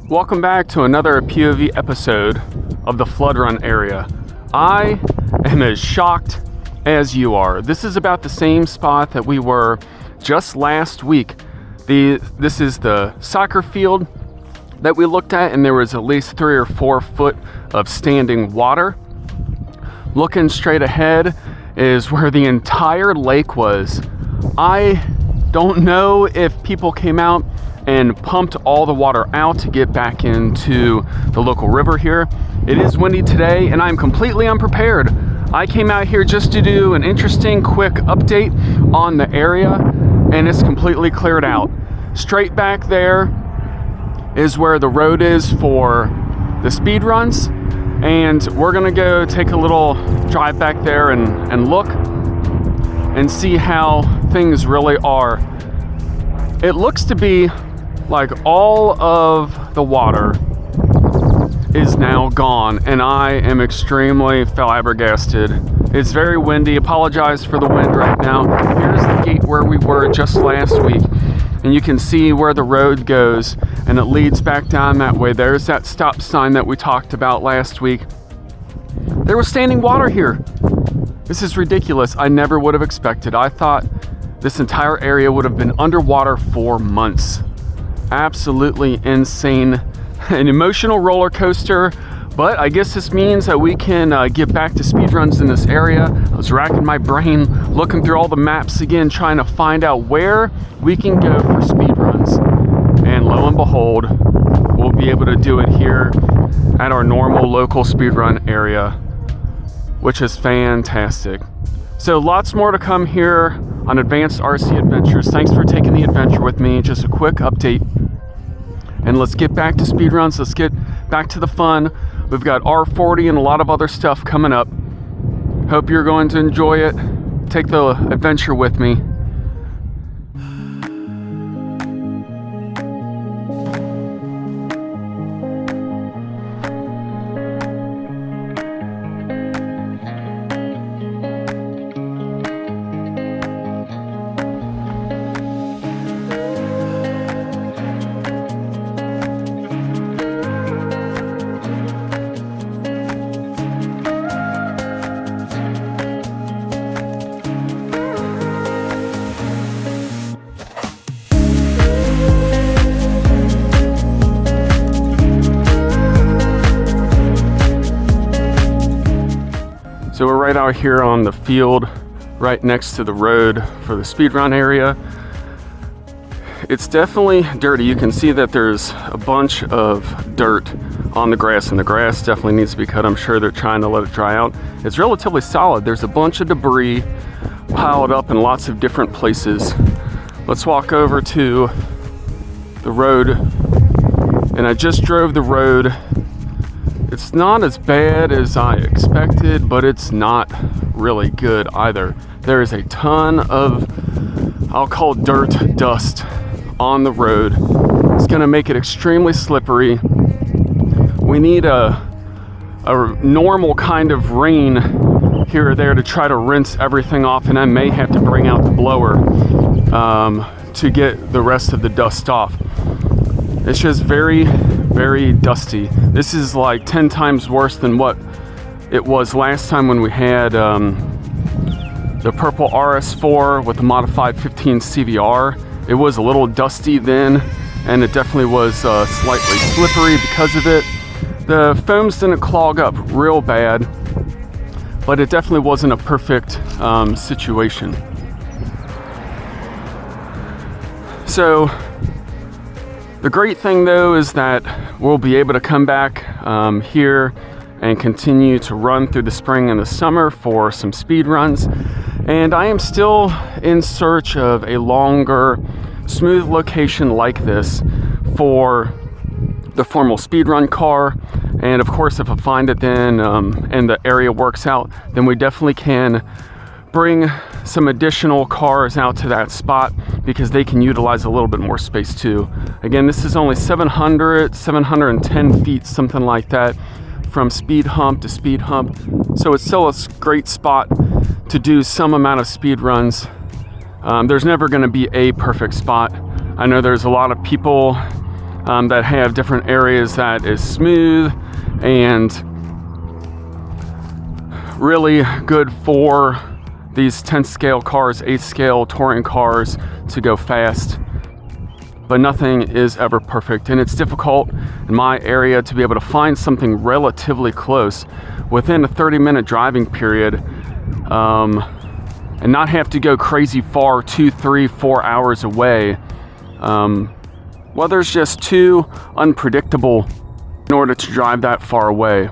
Welcome back to another POV episode of the flood run area. I am as shocked as you are. This is about the same spot that we were just last week. This is the soccer field that we looked at, and there was at least 3 or 4 foot of standing water. Looking straight ahead is where the entire lake was. I don't know if people came out and pumped all the water out to get back into the local river here. It is windy today and I'm completely unprepared. I came out here just to do an interesting quick update on the area, and it's completely cleared out. Straight back there is where the road is for the speed runs, and we're gonna go take a little drive back there and look and see how things really are. It looks to be like all of the water is now gone, and I am extremely flabbergasted. It's very windy. Apologize for the wind right now. Here's the gate where we were just last week, and you can see where the road goes, and it leads back down that way. There's that stop sign that we talked about last week. There was standing water here. This is ridiculous. I never would have expected. I thought this entire area would have been underwater for months. Absolutely insane. An emotional roller coaster, but I guess this means that we can get back to speed runs in this area. I was racking my brain, looking through all the maps again, trying to find out where we can go for speed runs. And lo and behold, we'll be able to do it here at our normal local speed run area, which is fantastic. So lots more to come here on Advanced RC Adventures. Thanks for taking the adventure with me. Just a quick update. And let's get back to speed runs. Let's get back to the fun. We've got R40 and a lot of other stuff coming up. Hope you're going to enjoy it. Take the adventure with me. So we're right out here on the field, right next to the road for the speed run area. It's definitely dirty. You can see that there's a bunch of dirt on the grass, and the grass definitely needs to be cut. I'm sure they're trying to let it dry out. It's relatively solid. There's a bunch of debris piled up in lots of different places. Let's walk over to the road. And I just drove the road. It's not as bad as I expected, but it's not really good either. There is a ton of, I'll call it dirt, dust on the road. It's gonna make it extremely slippery. We need a normal kind of rain here or there to try to rinse everything off, and I may have to bring out the blower to get the rest of the dust off. It's just very, very dusty. This is like 10 times worse than what it was last time when we had the purple RS4 with the modified 15 CVR. It was a little dusty then, and it definitely was slightly slippery because of it. The foams didn't clog up real bad, but it definitely wasn't a perfect situation. So the great thing though is that we'll be able to come back here and continue to run through the spring and the summer for some speed runs. And I am still in search of a longer, smooth location like this for the formal speed run car. And of course, if I find it then and the area works out, then we definitely can bring some additional cars out to that spot because they can utilize a little bit more space too. Again, this is only 710 feet, something like that, from speed hump to speed hump. So it's still a great spot to do some amount of speed runs. There's never gonna be a perfect spot. I know there's a lot of people that have different areas that is smooth and really good for these 10th scale cars, 8th scale touring cars to go fast. But nothing is ever perfect, and it's difficult in my area to be able to find something relatively close within a 30-minute driving period, and not have to go crazy far, 2, 3, 4 hours away. Weather's just too unpredictable in order to drive that far away.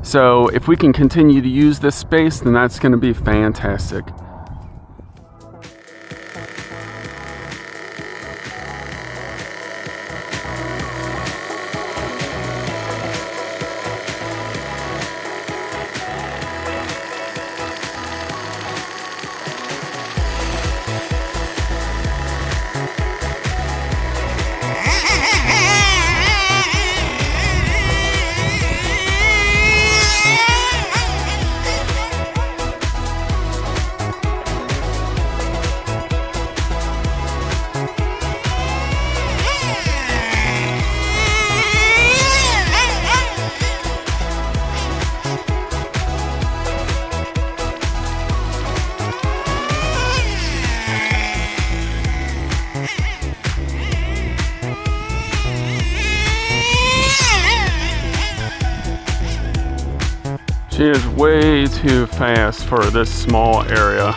So if we can continue to use this space, then that's going to be fantastic. She is way too fast for this small area.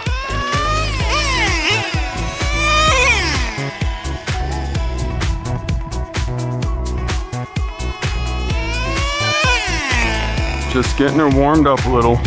Just getting her warmed up a little.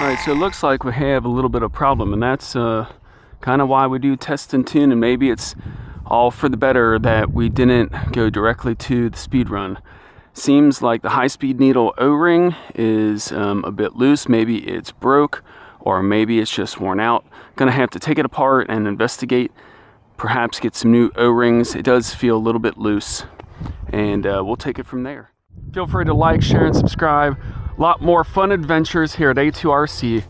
Alright, so it looks like we have a little bit of problem, and that's kind of why we do test and tune, and maybe it's all for the better that we didn't go directly to the speed run. Seems like the high-speed needle O-ring is a bit loose. Maybe it's broke, or maybe it's just worn out. Gonna have to take it apart and investigate, perhaps get some new O-rings. It does feel a little bit loose, and we'll take it from there. Feel free to like, share, and subscribe. A lot more fun adventures here at A2RC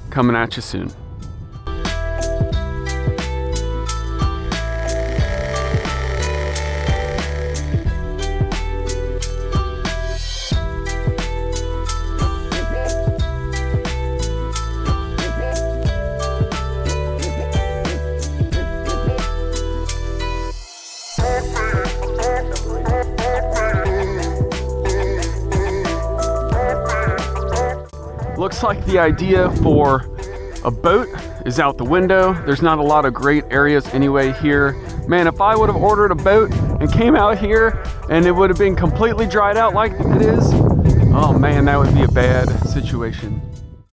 coming at you soon. Looks like the idea for a boat is out the window. There's not a lot of great areas anyway here. Man, if I would have ordered a boat and came out here and it would have been completely dried out like it is, oh man, that would be a bad situation.